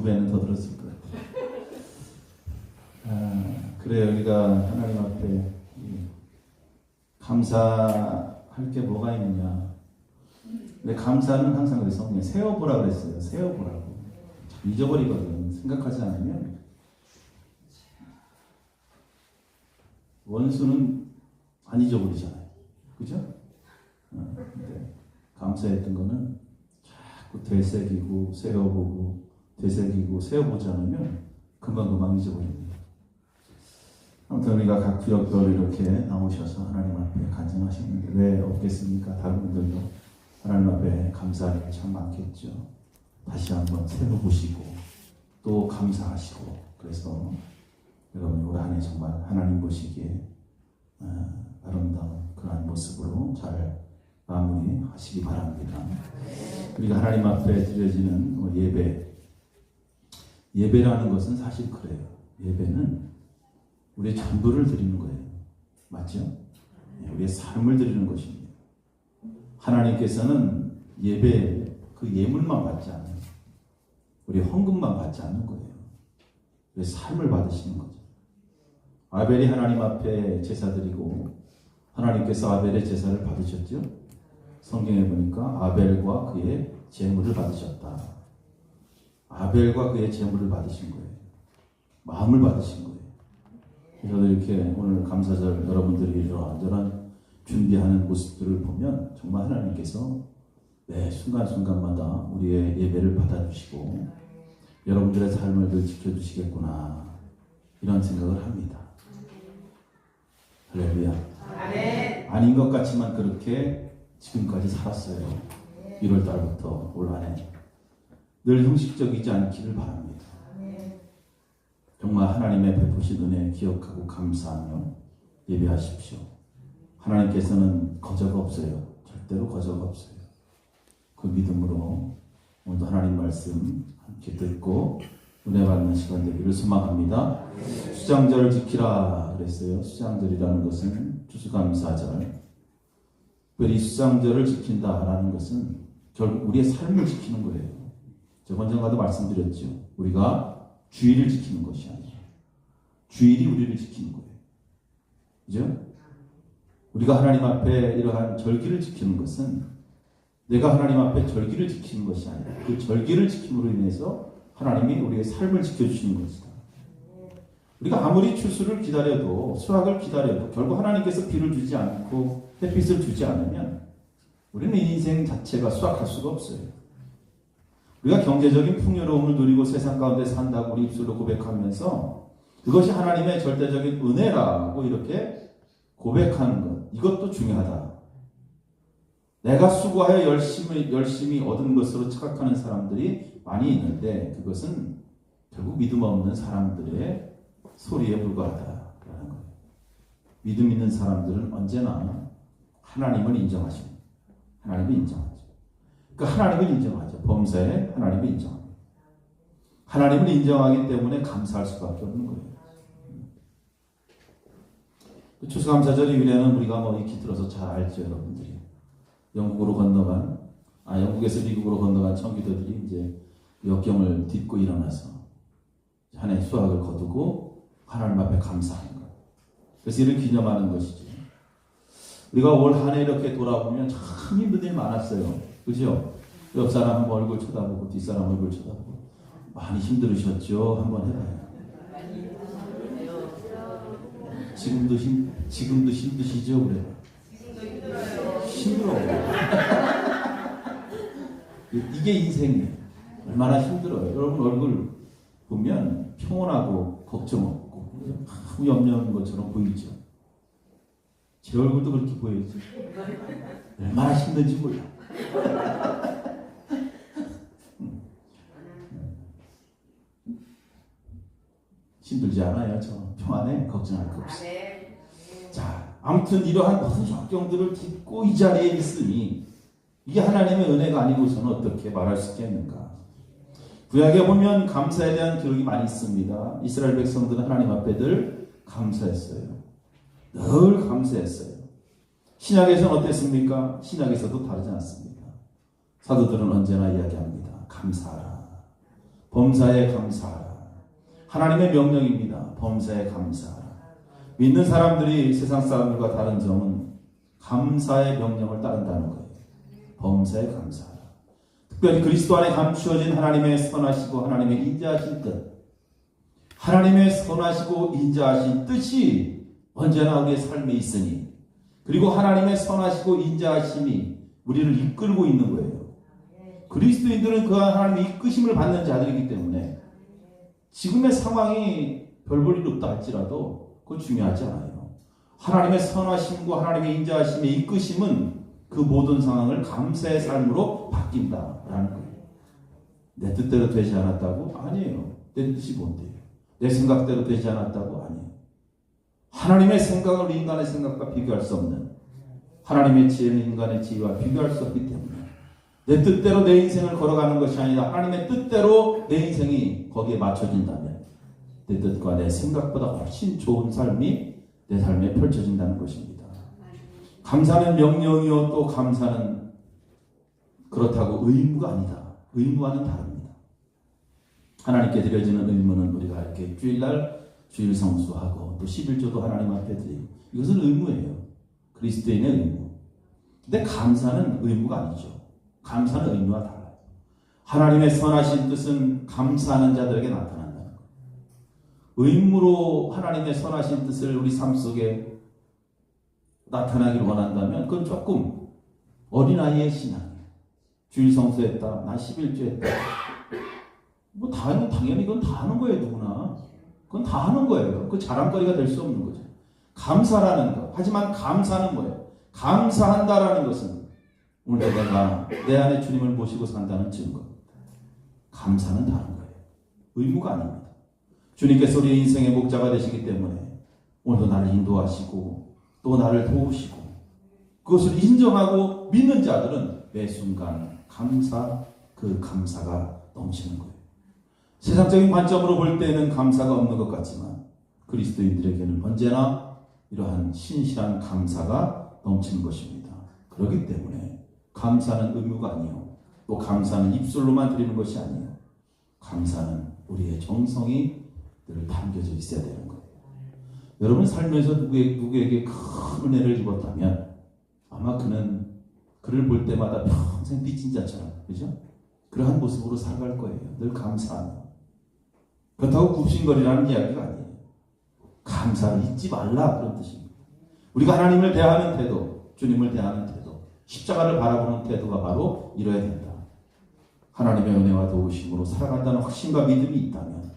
2배는 더 들었을 거예요. 그래요. 우리가 하나님 앞에 감사할 게 뭐가 있느냐. 근데 감사는 항상 우리 성경에 세어보라 그랬어요. 세어보라고. 잊어버리거든. 생각하지 않으면. 원수는 안 잊어버리잖아요. 그죠? 근데 감사했던 거는 자꾸 되새기고 세어보고 되새기고 세어보지 않으면 금방 잊어버립니다. 아무튼 우리가 각 구역별로 이렇게 나오셔서 하나님 앞에 간증하시는데 왜 없겠습니까? 다른 분들도 하나님 앞에 감사할 게 참 많겠죠. 다시 한번 세어보시고 또 감사하시고 그래서 여러분 올 한 해 정말 하나님 보시기에 아름다운 그러한 모습으로 잘 마무리하시기 바랍니다. 우리가 하나님 앞에 드려지는 예배라는 것은 사실 그래요. 예배는 우리의 전부를 드리는 거예요. 맞죠? 우리의 삶을 드리는 것입니다. 하나님께서는 예배 그 예물만 받지 않아요. 우리 헌금만 받지 않는 거예요. 우리의 삶을 받으시는 거죠. 아벨이 하나님 앞에 제사 드리고 하나님께서 아벨의 제사를 받으셨죠. 성경에 보니까 아벨과 그의 제물을 받으셨다. 아벨과 그의 제물을 받으신 거예요. 마음을 받으신 거예요. 저도 이렇게 오늘 감사절 여러분들이 이러한 준비하는 모습들을 보면 정말 하나님께서 매 순간순간마다 우리의 예배를 받아주시고 여러분들의 삶을 늘 지켜주시겠구나 이런 생각을 합니다. 할렐루야. 아닌 것 같지만 그렇게 지금까지 살았어요. 1월 달부터 올 한 해. 늘 형식적이지 않기를 바랍니다. 정말 하나님의 베푸신 은혜 기억하고 감사하며 예배하십시오. 하나님께서는 거저가 없어요. 절대로 거저가 없어요. 그 믿음으로 오늘도 하나님 말씀 함께 듣고 은혜 받는 시간 되기를 소망합니다. 수장절을 지키라 그랬어요. 수장절이라는 것은 추수감사절. 이 수장절을 지킨다라는 것은 결국 우리의 삶을 지키는 거예요. 제가 언젠가도 말씀드렸죠. 우리가 주일을 지키는 것이 아니라 주일이 우리를 지키는 거예요. 그죠? 우리가 하나님 앞에 이러한 절기를 지키는 것은 내가 하나님 앞에 절기를 지키는 것이 아니라 그 절기를 지킴으로 인해서 하나님이 우리의 삶을 지켜주시는 것이다. 우리가 아무리 추수를 기다려도 수확을 기다려도 결국 하나님께서 비를 주지 않고 햇빛을 주지 않으면 우리는 인생 자체가 수확할 수가 없어요. 우리가 경제적인 풍요로움을 누리고 세상 가운데 산다고 우리 입술로 고백하면서 그것이 하나님의 절대적인 은혜라고 이렇게 고백하는 것, 이것도 중요하다. 내가 수고하여 열심히 얻은 것으로 착각하는 사람들이 많이 있는데 그것은 결국 믿음 없는 사람들의 소리에 불과하다라는 거예요. 믿음 있는 사람들은 언제나 하나님을 인정하십니다. 하나님을 인정하죠. 그러니까 하나님을 인정하죠. 범사에 하나님을 인정합니다. 하나님을 인정하기 때문에 감사할 수밖에 없는 거예요. 추수감사절 이후에는 우리가 익히 들어서 잘 알죠, 여러분들이. 영국에서 미국으로 건너간 청기도들이 이제 역경을 딛고 일어나서 한 해 수확을 거두고 하나님 앞에 감사하는 것. 그래서 이를 기념하는 것이죠. 우리가 올 한 해 이렇게 돌아보면 참 힘든 일 많았어요. 그죠? 옆 사람 한번 얼굴 쳐다보고 뒷사람 얼굴 쳐다보고 많이 힘들으셨죠? 한번 해봐요. 지금도 힘드시죠? 그래요. 힘들어. 이게 인생이에요. 얼마나 힘들어요. 여러분 얼굴 보면 평온하고 걱정 없고 아무 염려 없는 것처럼 보이죠. 제 얼굴도 그렇게 보이죠. 얼마나 힘든지 몰라. 힘들지 않아요. 저 평안해. 걱정할 거 없어요. 자, 아무튼 이러한 모든 역경들을 딛고 이 자리에 있으니 이게 하나님의 은혜가 아니고서는 어떻게 말할 수 있겠는가. 구약에 보면 감사에 대한 기록이 많이 있습니다. 이스라엘 백성들은 하나님 앞에 늘 감사했어요. 늘 감사했어요. 신약에서는 어땠습니까? 신약에서도 다르지 않습니다. 사도들은 언제나 이야기합니다. 감사하라. 범사에 감사하라. 하나님의 명령입니다. 범사에 감사하라. 믿는 사람들이 세상 사람들과 다른 점은 감사의 명령을 따른다는 거예요. 범사에 감사하라. 특별히 그리스도 안에 감추어진 하나님의 선하시고 하나님의 인자하신 뜻, 하나님의 선하시고 인자하신 뜻이 언제나 우리의 삶에 있으니, 그리고 하나님의 선하시고 인자하심이 우리를 이끌고 있는 거예요. 그리스도인들은 그 하나님의 이끄심을 받는 자들이기 때문에 지금의 상황이 별 볼 일 없다 할지라도 그거 중요하지 않아요. 하나님의 선하심과 하나님의 인자하심의 이끄심은 그 모든 상황을 감사의 삶으로 바뀐다라는 거예요. 내 뜻대로 되지 않았다고? 아니에요. 내 뜻이 뭔데요? 내 생각대로 되지 않았다고? 아니에요. 하나님의 생각을 인간의 생각과 비교할 수 없는, 하나님의 지혜는 인간의 지혜와 비교할 수 없기 때문에 내 뜻대로 내 인생을 걸어가는 것이 아니라 하나님의 뜻대로 내 인생이 거기에 맞춰진다면 내 뜻과 내 생각보다 훨씬 좋은 삶이 내 삶에 펼쳐진다는 것입니다. 감사는 명령이요, 또 감사는 그렇다고 의무가 아니다. 의무와는 다릅니다. 하나님께 드려지는 의무는 우리가 이렇게 주일날 주일 성수하고 또 11조도 하나님 앞에 드리고, 이것은 의무예요. 그리스도인의 의무. 근데 감사는 의무가 아니죠. 감사는 의무와 달라요. 하나님의 선하신 뜻은 감사하는 자들에게 나타난다는 거예요. 의무로 하나님의 선하신 뜻을 우리 삶 속에 나타나길 원한다면 그건 조금 어린아이의 신앙이에요. 주일 성수했다, 나 11조 했다. 뭐 다 하면 당연히 그건 다 하는 거예요, 누구나. 그건 다 하는 거예요. 그 자랑거리가 될 수 없는 거죠. 감사라는 것. 하지만 감사는 뭐예요? 감사한다라는 것은 오늘 내가 내 안에 주님을 모시고 산다는 증거입니다. 감사는 다른 거예요. 의무가 아닙니다. 주님께서 우리의 인생의 목자가 되시기 때문에 오늘도 나를 인도하시고 또 나를 도우시고, 그것을 인정하고 믿는 자들은 매 순간 그 감사가 넘치는 거예요. 세상적인 관점으로 볼 때는 감사가 없는 것 같지만 그리스도인들에게는 언제나 이러한 신실한 감사가 넘치는 것입니다. 그렇기 때문에 감사는 의무가 아니요, 또 감사는 입술로만 드리는 것이 아니요, 감사는 우리의 정성이 늘 담겨져 있어야 되는 거예요. 여러분 살면서 누구에게 큰 은혜를 입었다면 아마 그를 볼 때마다 평생 빚진 자처럼, 그죠? 그러한 모습으로 살아갈 거예요. 늘 감사하며. 그렇다고 굽신거리라는 이야기가 아니에요. 감사를 잊지 말라, 그런 뜻입니다. 우리가 하나님을 대하는 태도, 주님을 대하는 태도, 십자가를 바라보는 태도가 바로 이뤄야 된다. 하나님의 은혜와 도우심으로 살아간다는 확신과 믿음이 있다면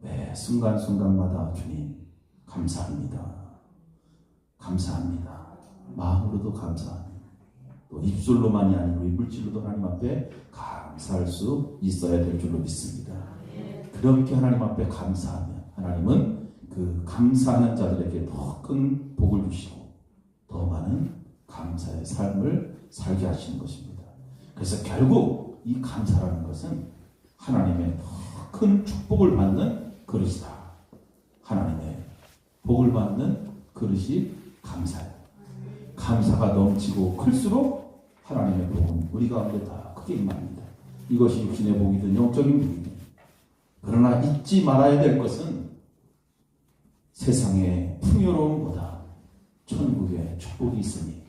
매 순간순간마다 주님 감사합니다. 감사합니다. 마음으로도 감사합니다. 또 입술로만이 아니고 물질로도 하나님 앞에 감사할 수 있어야 될 줄로 믿습니다. 그렇게 하나님 앞에 감사하면 하나님은 그 감사하는 자들에게 더 큰 복을 주시고 더 많은 감사의 삶을 살게 하시는 것입니다. 그래서 결국 이 감사라는 것은 하나님의 더 큰 축복을 받는 그릇이다. 하나님의 복을 받는 그릇이 감사예요. 감사가 넘치고 클수록 하나님의 복은 우리 가운데 다 크게 임합니다. 이것이 육신의 복이든 영적인 복이든. 그러나 잊지 말아야 될 것은 세상의 풍요로움보다 천국의 축복이 있으니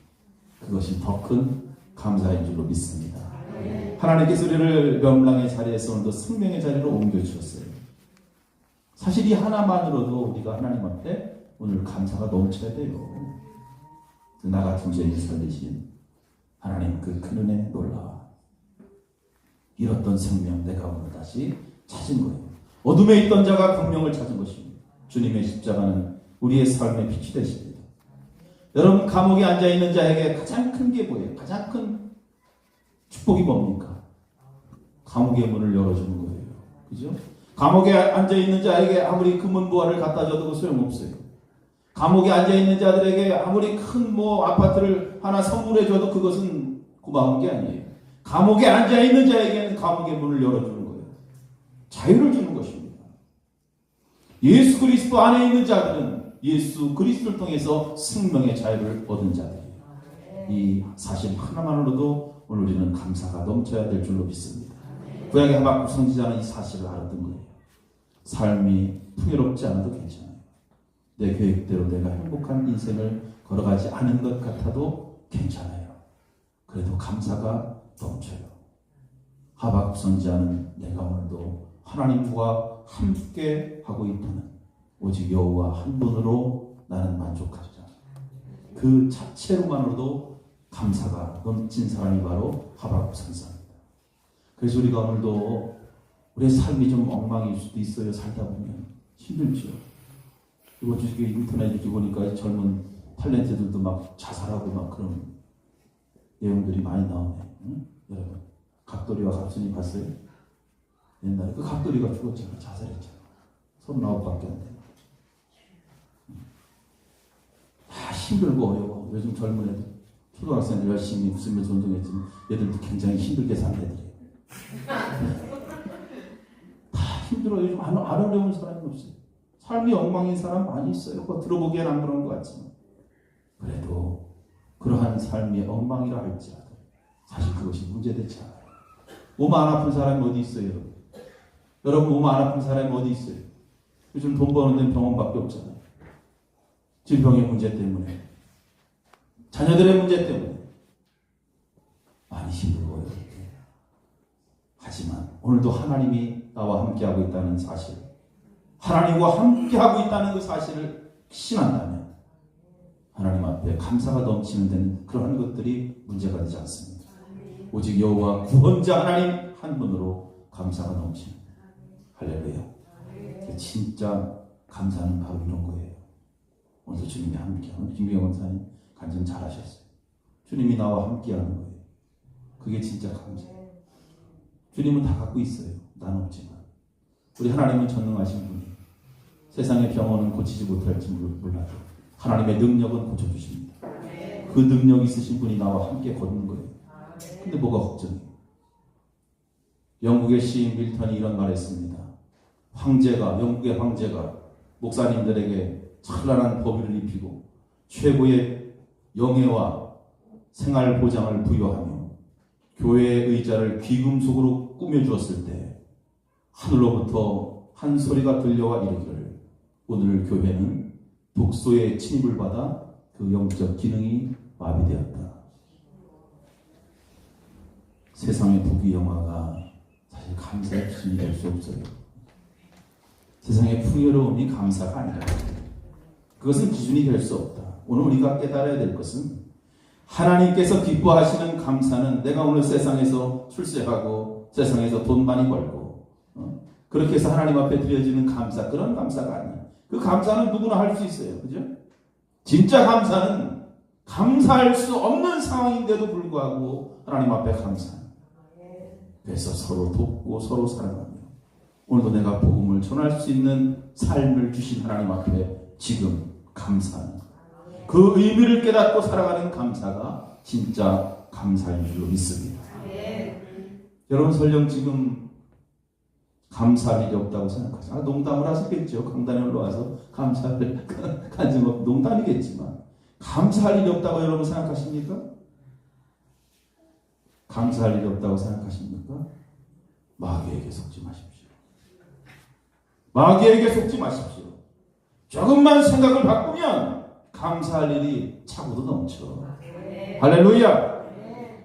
그것이 더 큰 감사인 줄로 믿습니다. 하나님께서 우리를 명랑의 자리에서 오늘도 생명의 자리로 옮겨주셨어요. 사실 이 하나만으로도 우리가 하나님 앞에 오늘 감사가 넘쳐야 돼요. 나 같은 죄인을 살리신 하나님 그 큰 은혜 놀라. 잃었던 생명 내가 오늘 다시 찾은 거예요. 어둠에 있던 자가 광명을 찾은 것입니다. 주님의 십자가는 우리의 삶의 빛이 되십니다. 여러분 감옥에 앉아있는 자에게 가장 큰 게 뭐예요? 가장 큰 축복이 뭡니까? 감옥의 문을 열어주는 거예요. 그죠? 감옥에 앉아있는 자에게 아무리 금은 보화를 갖다 줘도 소용없어요. 감옥에 앉아있는 자들에게 아무리 큰 아파트를 하나 선물해줘도 그것은 고마운 게 아니에요. 감옥에 앉아있는 자에게는 감옥의 문을 열어주는 거예요. 자유를 주는 것입니다. 예수 그리스도 안에 있는 자들은 예수 그리스도를 통해서 생명의 자유를 얻은 자들이에요. 이 사실 하나만으로도 오늘 우리는 감사가 넘쳐야 될 줄로 믿습니다. 구약의 하박국 선지자는 이 사실을 알았던 거예요. 삶이 풍요롭지 않아도 괜찮아요. 내 계획대로 내가 행복한 인생을 걸어가지 않은 것 같아도 괜찮아요. 그래도 감사가 넘쳐요. 하박국 선지자는 내가 오늘도 하나님과 함께 하고 있다는 오직 여호와 한 분으로 나는 만족하자. 그 자체로만으로도 감사가 넘친 사람이 바로 하박국 선지자입니다. 그래서 우리가 오늘도 우리의 삶이 좀 엉망일 수도 있어요. 살다 보면 힘들죠. 이번 주에 인터넷 이렇게 보니까 젊은 탤런트들도 막 자살하고 막 그런 내용들이 많이 나오네. 응? 여러분 각돌이와 갑순이 봤어요? 옛날에 그 각돌이가 죽었잖아. 자살했잖아. 39밖에 안 돼. 다 힘들고 어려워. 요즘 젊은 애들 초등학생들 열심히 웃으면서 운동했지만 얘들도 굉장히 힘들게 사는 애들이에요. 다 힘들어요. 요즘 안 어려운 사람이 없어요. 삶이 엉망인 사람 많이 있어요. 그거 들어보기엔 안 그런 것 같지만 그래도 그러한 삶이 엉망이라 할지라도 사실 그것이 문제되지 않아요. 몸 안 아픈 사람이 어디 있어요? 여러분 몸 안 아픈 사람이 어디 있어요? 요즘 돈 버는 데는 병원밖에 없잖아요. 질병의 문제 때문에 자녀들의 문제 때문에 많이 힘들어요. 하지만 오늘도 하나님이 나와 함께하고 있다는 사실, 하나님과 함께하고 있다는 그 사실을 신한다면 하나님 앞에 감사가 넘치는 데는 그러한 것들이 문제가 되지 않습니다. 오직 여호와 구원자 하나님 한 분으로 감사가 넘치는 할렐루야. 진짜 감사는 바로 이런 거예요. 오늘도 주님이 함께하는 김미영 원사님 간증 잘하셨어요. 주님이 나와 함께하는 거예요. 그게 진짜 감사예요. 주님은 다 갖고 있어요. 난 없지만 우리 하나님은 전능하신 분이에요. 세상의 병원은 고치지 못할지 몰라도 하나님의 능력은 고쳐주십니다. 그 능력 있으신 분이 나와 함께 걷는 거예요. 근데 뭐가 걱정이에요? 영국의 시인 밀턴이 이런 말을 했습니다. 영국의 황제가 목사님들에게 찬란한 법위를 입히고 최고의 영예와 생활 보장을 부여하며 교회의 의자를 귀금속으로 꾸며주었을 때 하늘로부터 한 소리가 들려와 이르기를 오늘 교회는 독소의 침입을 받아 그 영적 기능이 마비되었다. 세상의 부귀영화가 사실 감사의 기준이 될 수 없어요. 세상의 풍요로움이 감사가 아니라 그것은 기준이 될 수 없다. 오늘 우리가 깨달아야 될 것은 하나님께서 기뻐하시는 감사는 내가 오늘 세상에서 출세하고 세상에서 돈 많이 벌고 그렇게 해서 하나님 앞에 드려지는 감사, 그런 감사가 아니에요. 그 감사는 누구나 할 수 있어요. 그죠? 진짜 감사는 감사할 수 없는 상황인데도 불구하고 하나님 앞에 감사합니다. 그래서 서로 돕고 서로 사랑하며 오늘도 내가 복음을 전할 수 있는 삶을 주신 하나님 앞에 지금 감사합니다. 그 의미를 깨닫고 살아가는 감사가 진짜 감사인 줄로 믿습니다. 여러분 설령 지금 감사할 일이 없다고 생각하죠. 농담을 하시겠죠. 강단에 올라와서 감사를 간증업 농담이겠지만 감사할 일이 없다고 여러분 생각하십니까? 감사할 일이 없다고 생각하십니까? 마귀에게 속지 마십시오. 마귀에게 속지 마십시오. 조금만 생각을 바꾸면 감사할 일이 차고도 넘쳐. 할렐루야.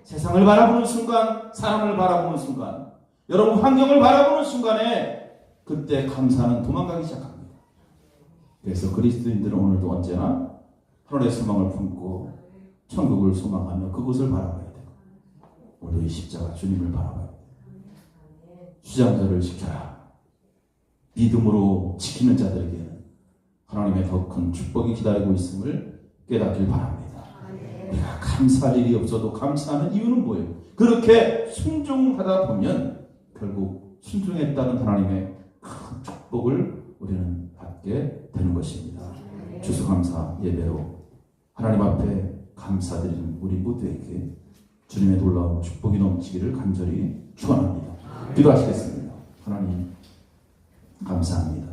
세상을 바라보는 순간, 사람을 바라보는 순간, 여러분 환경을 바라보는 순간에 그때 감사는 도망가기 시작합니다. 그래서 그리스도인들은 오늘도 언제나 하늘의 소망을 품고 천국을 소망하며 그곳을 바라봐야 돼요. 오늘 이 십자가 주님을 바라봐야 돼요. 수장자를 지켜라. 믿음으로 지키는 자들에게는 하나님의 더 큰 축복이 기다리고 있음을 깨닫길 바랍니다. 우리가 감사할 일이 없어도 감사하는 이유는 뭐예요? 그렇게 순종하다 보면 결국 순종했다는 하나님의 큰 축복을 우리는 받게 되는 것입니다. 추수감사 예배로 하나님 앞에 감사드리는 우리 모두에게 주님의 놀라운 축복이 넘치기를 간절히 축원합니다. 기도하시겠습니다. 하나님 감사합니다.